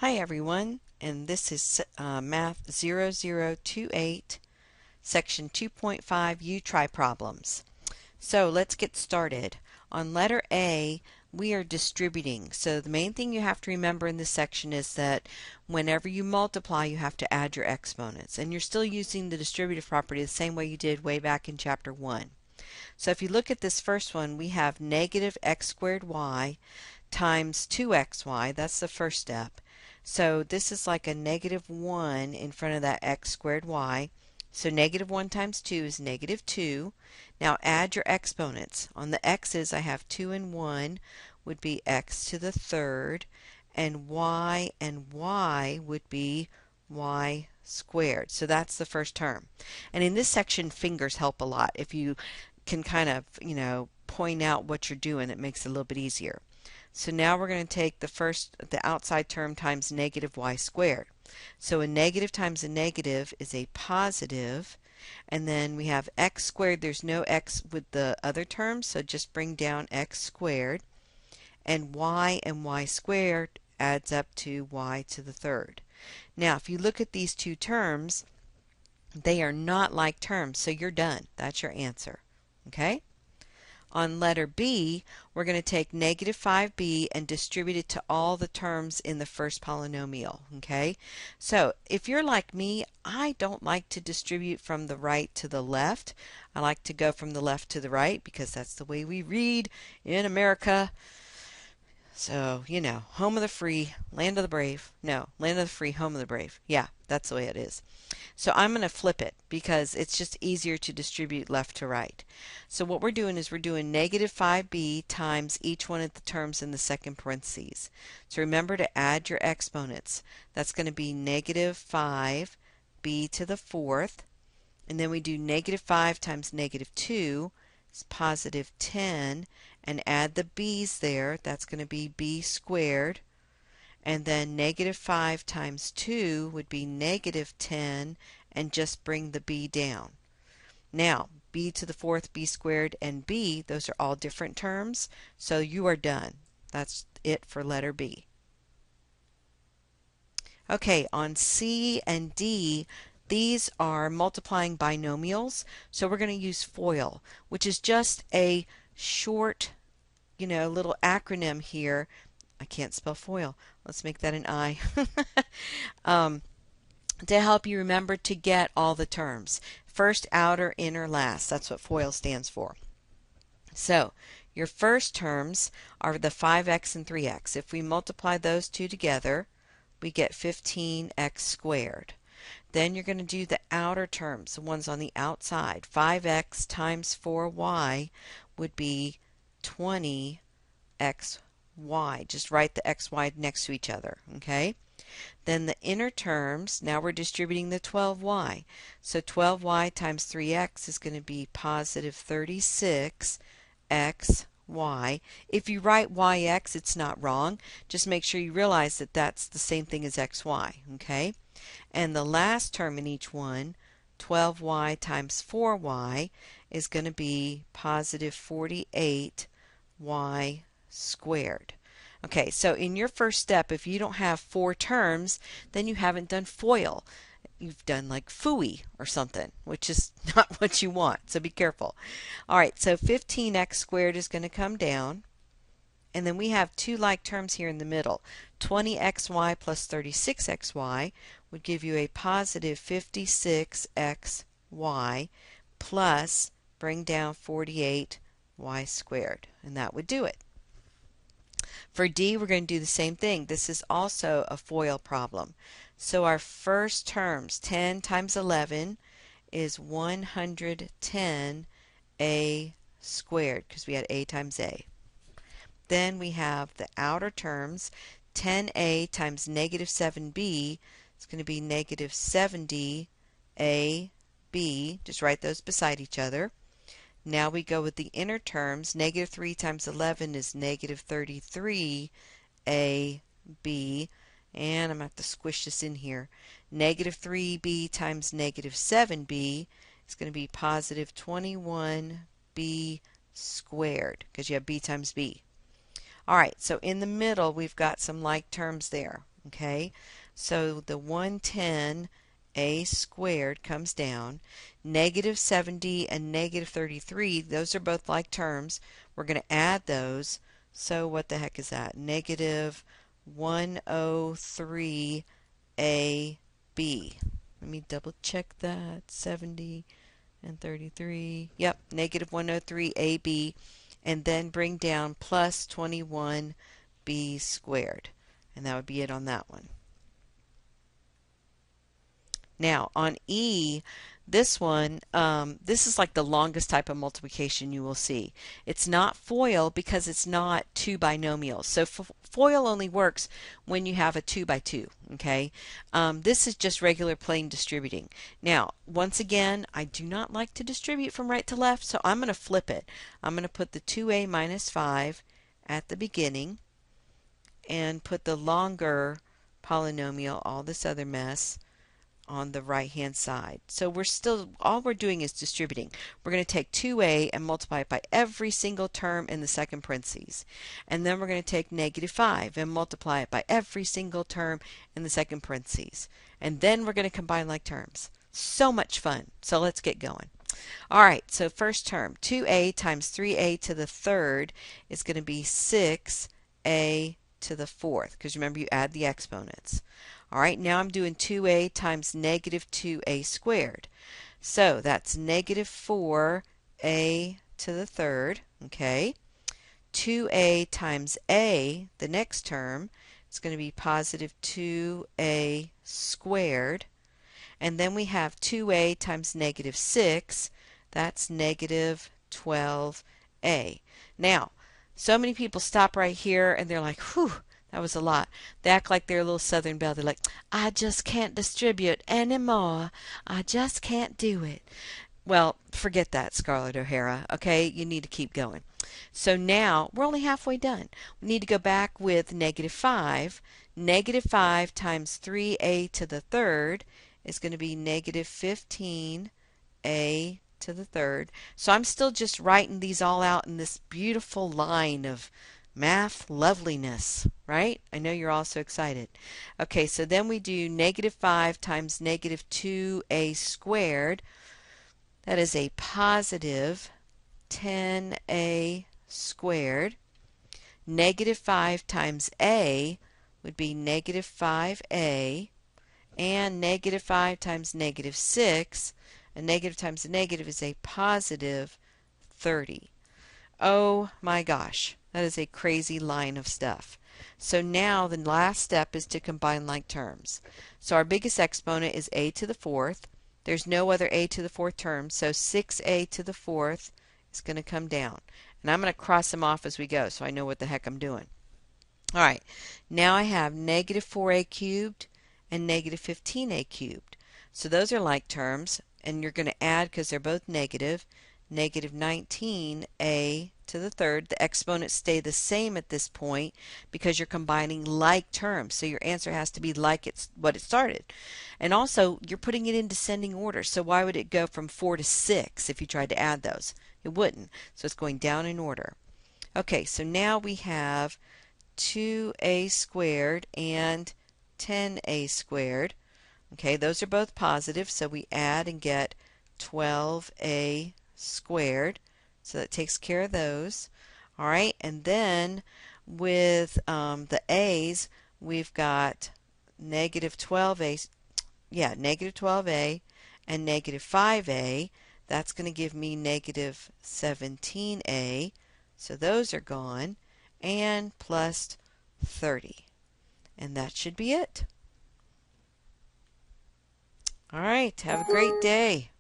Hi everyone, and this is Math 0028, Section 2.5 U Try Problems. So let's get started. On letter A, we are distributing. So the main thing you have to remember in this section is that whenever you multiply, you have to add your exponents. And you're still using the distributive property the same way you did way back in Chapter 1. So if you look at this first one, we have negative x squared y times 2xy. That's the first step. So this is like a negative 1 in front of that x squared y. So negative 1 times 2 is negative 2. Now add your exponents. On the x's I have 2 and 1 would be x to the third, and y would be y squared. So that's the first term. And in this section, fingers help a lot. If you can kind of, point out what you're doing, it makes it a little bit easier. So now we're going to take the outside term times negative y squared. So a negative times a negative is a positive, and then we have x squared. There's no x with the other terms, so just bring down x squared, and y squared adds up to y to the third. Now if you look at these two terms, they are not like terms, so you're done. That's your answer. Okay? On letter B, we're going to take negative 5b and distribute it to all the terms in the first polynomial. Okay? So if you're like me, I don't like to distribute from the right to the left. I like to go from the left to the right because that's the way we read in America. So, home of the free, land of the brave. No, land of the free, home of the brave. Yeah, that's the way it is. So I'm going to flip it because it's just easier to distribute left to right. So what we're doing is we're doing negative 5b times each one of the terms in the second parentheses. So remember to add your exponents. That's going to be negative 5b to the fourth. And then we do negative 5 times negative 2 is positive 10. And add the b's there. That's going to be b squared. And then negative 5 times 2 would be negative 10, and just bring the b down. Now, b to the fourth, b squared, and b, those are all different terms, so you are done. That's it for letter B. Okay, on C and D, these are multiplying binomials, so we're going to use FOIL, which is just a short, little acronym here. I can't spell FOIL. Let's make that an I. To help you remember to get all the terms. First, outer, inner, last. That's what FOIL stands for. So, your first terms are the 5x and 3x. If we multiply those two together, we get 15x squared. Then you're going to do the outer terms, the ones on the outside. 5x times 4y would be 20xy. Just write the xy next to each other, okay? Then the inner terms, now we're distributing the 12y. So 12y times 3x is going to be positive 36xy. If you write yx, it's not wrong. Just make sure you realize that that's the same thing as xy, okay? And the last term in each one, 12y times 4y, is going to be positive 48y squared. Okay, so in your first step, if you don't have 4 terms, then you haven't done FOIL. You've done like FOOI or something, which is not what you want, so be careful. All right, so 15x squared is going to come down, and then we have two like terms here in the middle. 20xy plus 36xy would give you a positive 56xy plus, bring down 48y squared, and that would do it. For D, we're going to do the same thing. This is also a FOIL problem. So our first terms, 10 times 11 is 110a squared, because we had a times a. Then we have the outer terms, 10a times negative 7b is going to be negative 70ab. Just write those beside each other. Now we go with the inner terms. Negative 3 times 11 is negative 33ab. And I'm going to have to squish this in here. Negative 3b times negative 7b is going to be positive 21b squared, because you have b times b. All right, so in the middle we've got some like terms there. Okay, so the 110a squared comes down. Negative 70 and negative 33, those are both like terms. We're going to add those. So what the heck is that? Negative 103ab. Let me double check that. 70 and 33. Yep, negative 103ab. And then bring down plus 21b squared. And that would be it on that one. Now on E, this one, this is like the longest type of multiplication you will see. It's not FOIL because it's not two binomials. So FOIL only works when you have a 2 by 2. Okay, this is just regular plain distributing. Now, once again, I do not like to distribute from right to left, so I'm going to flip it. I'm going to put the 2a minus 5 at the beginning and put the longer polynomial, all this other mess, on the right hand side. So we're still, all we're doing is distributing. We're going to take 2a and multiply it by every single term in the second parentheses. And then we're going to take negative 5 and multiply it by every single term in the second parentheses. And then we're going to combine like terms. So much fun. So let's get going. Alright, so first term, 2a times 3a to the third is going to be 6a to the fourth, because remember you add the exponents. Alright, now I'm doing 2a times negative 2a squared. So that's negative 4a to the third, okay? 2a times a, the next term, is going to be positive 2a squared. And then we have 2a times negative 6, that's negative 12a. Now, so many people stop right here and they're like, whew, that was a lot. They act like they're a little Southern Belle. They're like, I just can't distribute anymore. I just can't do it. Well, forget that, Scarlett O'Hara. Okay, you need to keep going. So now we're only halfway done. We need to go back with negative 5. Negative 5 times 3a to the third is going to be negative 15a to the third. So I'm still just writing these all out in this beautiful line of math loveliness, right? I know you're all so excited. Okay, so then we do negative 5 times negative 2a squared. That is a positive 10a squared. Negative 5 times a would be negative 5a. And negative 5 times negative 6, a negative times a negative is a positive 30. Oh my gosh, that is a crazy line of stuff. So now the last step is to combine like terms. So our biggest exponent is a to the fourth. There's no other a to the fourth term, so 6a to the fourth is going to come down. And I'm going to cross them off as we go so I know what the heck I'm doing. Alright, now I have negative 4a cubed and negative 15a cubed. So those are like terms, and you're going to add, because they're both negative, negative 19a to the third. The exponents stay the same at this point because you're combining like terms. So your answer has to be like it's what it started. And also, you're putting it in descending order. So why would it go from 4 to 6 if you tried to add those? It wouldn't. So it's going down in order. Okay, so now we have 2a squared and 10a squared. Okay, those are both positive, so we add and get 12a squared. So that takes care of those. All right, and then with the a's, we've got negative 12a, negative 12a and negative 5a. That's going to give me negative 17a. So those are gone. And plus 30. And that should be it. All right, have a great day.